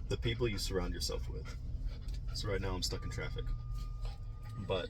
the people you surround yourself with. So right now I'm stuck in traffic. But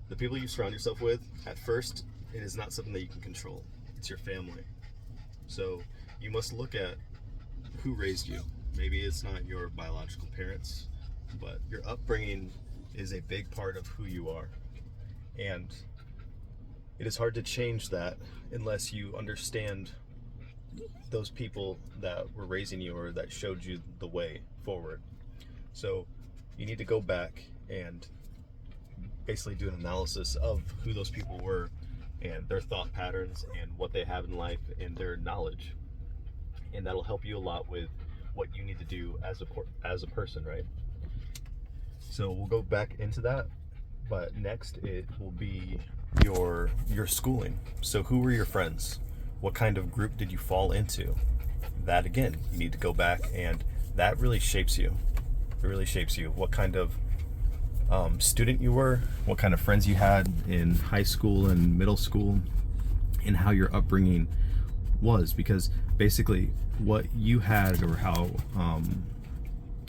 the people you surround yourself with, at first, it is not something that you can control. It's your family. So you must look at who raised you. Maybe it's not your biological parents, but your upbringing is a big part of who you are. And it is hard to change that unless you understand those people that were raising you or that showed you the way forward. So you need to go back and basically do an analysis of who those people were and their thought patterns and what they have in life and their knowledge. And that'll help you a lot with what you need to do as a person, right? So we'll go back into that, but next it will be your schooling. So who were your friends? What kind of group did you fall into? That again, you need to go back, and that really shapes you. It really shapes you. What kind of student you were, what kind of friends you had in high school and middle school, and how your upbringing was. Because basically what you had, or how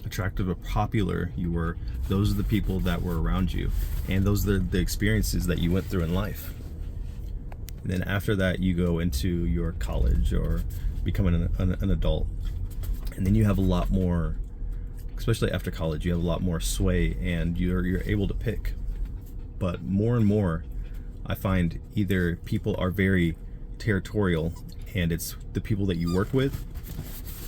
attractive or popular you were, those are the people that were around you, and those are the experiences that you went through in life. And then after that you go into your college or becoming an adult, and then you have a lot more, especially after college, you have a lot more sway and you're able to pick. But more and more I find either people are very territorial, and it's the people that you work with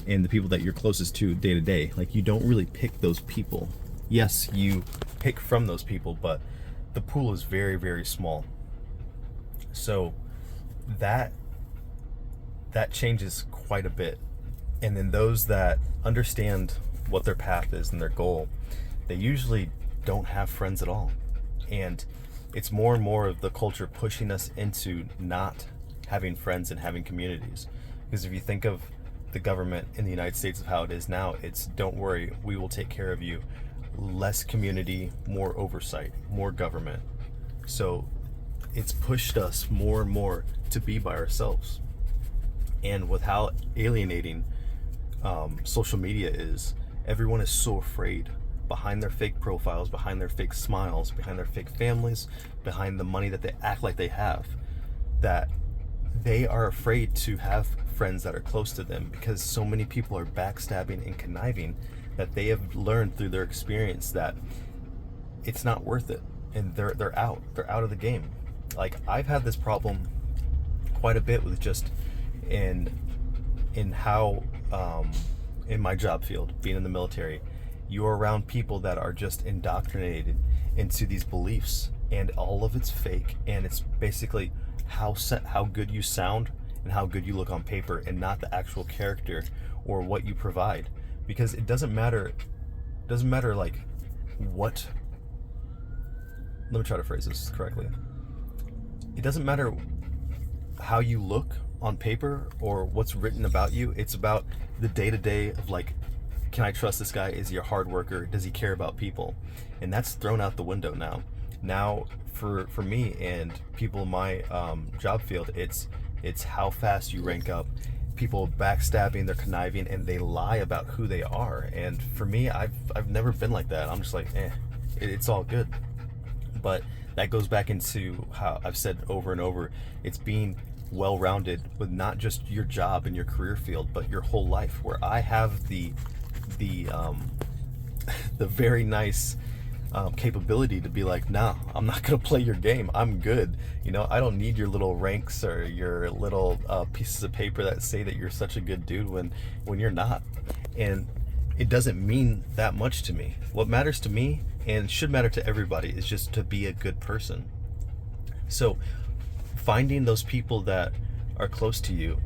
and the people that you're closest to day to day. Like, you don't really pick those people. Yes, you pick from those people, but the pool is very, very small. So that changes quite a bit. And then those that understand what their path is and their goal, they usually don't have friends at all. And it's more and more of the culture pushing us into not having friends and having communities. Because if you think of the government in the United States of how it is now, it's don't worry, we will take care of you. Less community, more oversight, more government. So it's pushed us more and more to be by ourselves. And with how alienating social media is, everyone is so afraid behind their fake profiles, behind their fake smiles, behind their fake families, behind the money that they act like they have, that they are afraid to have friends that are close to them, because so many people are backstabbing and conniving that they have learned through their experience that it's not worth it, and they're out of the game. Like, I've had this problem quite a bit with just in how in my job field, being in the military, you're around people that are just indoctrinated into these beliefs, and all of it's fake, and it's basically how good you sound and how good you look on paper, and not the actual character or what you provide. Because it doesn't matter like what, let me try to phrase this correctly. It doesn't matter how you look on paper or what's written about you. It's about the day-to-day of, like, can I trust this guy? Is he a hard worker? Does he care about people? And that's thrown out the window now. Now for me and people in my job field, it's how fast you rank up. People backstabbing, they're conniving, and they lie about who they are. And for me, I've never been like that. I'm just like, it's all good. But that goes back into how I've said over and over, it's being well-rounded with not just your job and your career field, but your whole life, where I have the very nice capability to be like, nah, I'm not gonna play your game. I'm good. I don't need your little ranks or your little pieces of paper that say that you're such a good dude when you're not. And it doesn't mean that much to me. What matters to me, and should matter to everybody, is just to be a good person. So finding those people that are close to you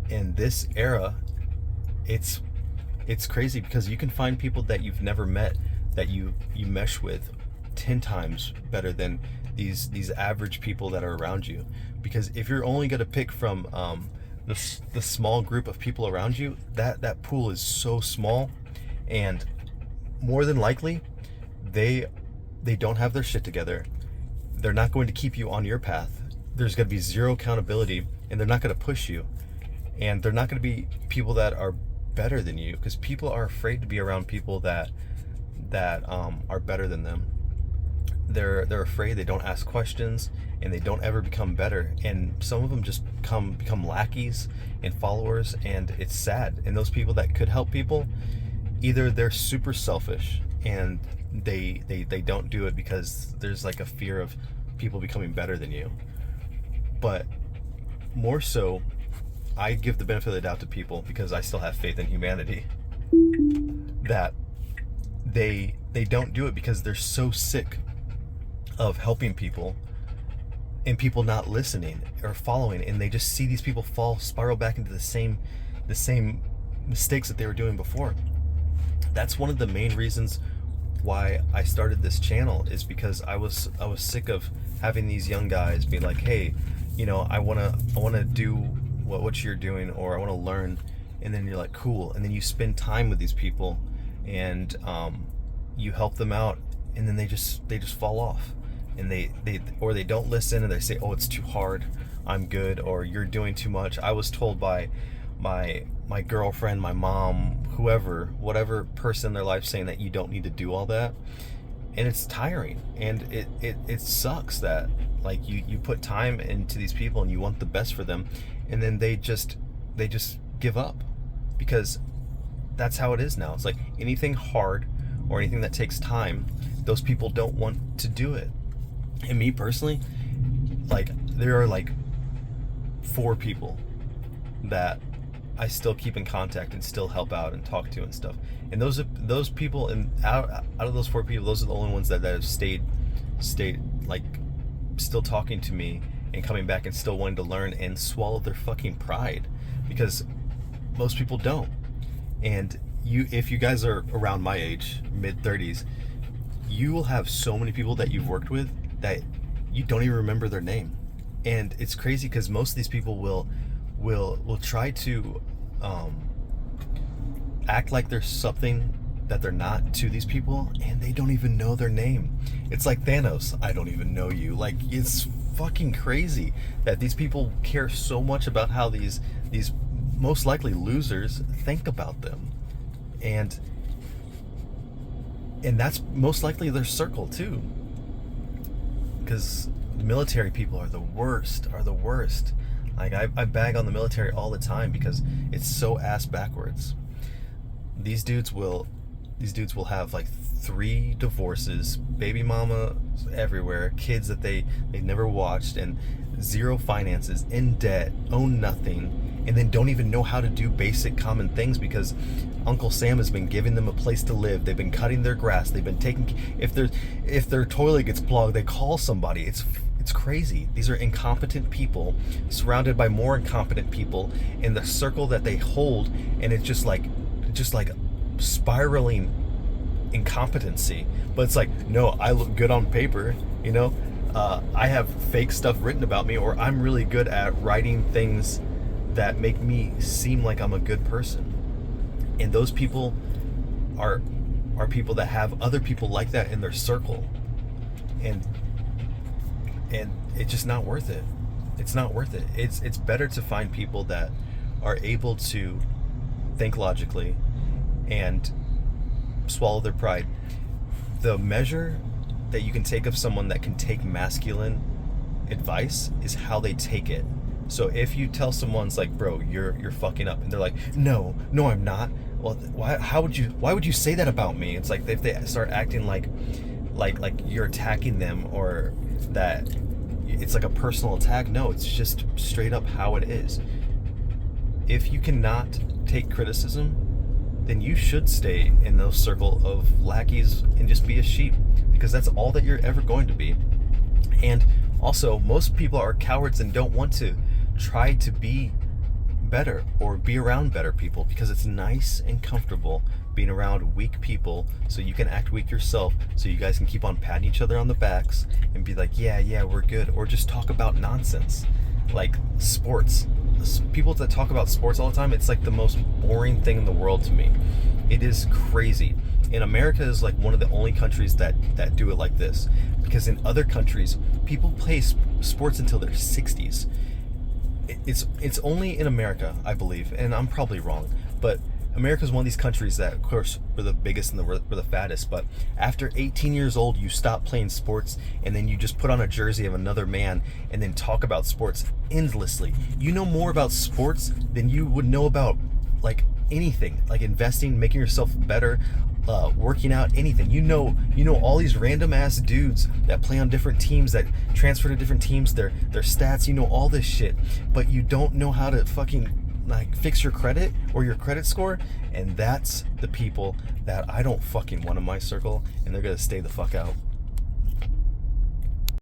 in this era, it's crazy, because you can find people that you've never met that you mesh with 10 times better than these average people that are around you. Because if you're only going to pick from the small group of people around you, that pool is so small, and more than likely they don't have their shit together. They're not going to keep you on your path. There's going to be zero accountability, and they're not going to push you. And they're not going to be people that are better than you, because people are afraid to be around people that are better than them. They're afraid, they don't ask questions, and they don't ever become better, and some of them just become lackeys and followers, and it's sad. And those people that could help people, either they're super selfish and they don't do it because there's like a fear of people becoming better than you. But more so, I give the benefit of the doubt to people, because I still have faith in humanity, that they don't do it because they're so sick of helping people and people not listening or following, and they just see these people spiral back into the same mistakes that they were doing before. That's one of the main reasons why I started this channel, is because I was sick of having these young guys be like, hey, I wanna do what you're doing, or I want to learn, and then you're like, cool, and then you spend time with these people, and you help them out, and then they just fall off, and they don't listen, and they say, oh, it's too hard, I'm good, or you're doing too much. I was told by my girlfriend, my mom, whatever person in their life, saying that you don't need to do all that, and it's tiring, and it sucks that like you put time into these people and you want the best for them, and then they just give up, because that's how it is now. It's like anything hard or anything that takes time, those people don't want to do it. And me personally, like, there are like 4 people that I still keep in contact and still help out and talk to and stuff. And those people, and out of those 4 people, those are the only ones that have stayed like still talking to me and coming back and still wanting to learn and swallow their fucking pride, because most people don't. And if you guys are around my age, mid-30s, you will have so many people that you've worked with that you don't even remember their name. And it's crazy, because most of these people will try to act like there's something that they're not to these people, and they don't even know their name. It's like Thanos, I don't even know you. Like, it's fucking crazy that these people care so much about how these most likely losers think about them, and that's most likely their circle too, because military people are the worst. Like, I bag on the military all the time because it's so ass backwards. These dudes will have like 3 divorces, baby mama everywhere, kids that they never watched, and 0 finances, in debt, own nothing, and then don't even know how to do basic common things, because Uncle Sam has been giving them a place to live. They've been cutting their grass. They've been taking, if their toilet gets plugged, they call somebody. It's crazy. These are incompetent people surrounded by more incompetent people in the circle that they hold, and it's just like spiraling incompetency. But it's like, no, I look good on paper, I have fake stuff written about me, or I'm really good at writing things that make me seem like I'm a good person. And those people are people that have other people like that in their circle, and it's just not worth it. It's not worth it. It's better to find people that are able to think logically and swallow their pride. The measure that you can take of someone that can take masculine advice is how they take it. So if you tell someone's like, bro, you're fucking up, and they're like, no, I'm not. Well, why would you say that about me? It's like, if they start acting like you're attacking them, or that it's like a personal attack. No, it's just straight up how it is. If you cannot take criticism, then you should stay in those circle of lackeys and just be a sheep, because that's all that you're ever going to be. And also, most people are cowards and don't want to try to be better or be around better people, because it's nice and comfortable being around weak people, so you can act weak yourself, so you guys can keep on patting each other on the backs and be like, yeah, we're good, or just talk about nonsense like sports. People that talk about sports all the time, it's like the most boring thing in the world to me. It is crazy. And America is like one of the only countries that do it like this, because in other countries people play sports until their 60s. It's only in America, I believe, and I'm probably wrong, but America's one of these countries that, of course, we're the biggest and we're the fattest, but after 18 years old, you stop playing sports, and then you just put on a jersey of another man and then talk about sports endlessly. You know more about sports than you would know about like anything, like investing, making yourself better, working out, anything. You know all these random ass dudes that play on different teams, that transfer to different teams, their stats. You know all this shit, but you don't know how to fucking like fix your credit or your credit score. And that's the people that I don't fucking want in my circle, and they're gonna stay the fuck out.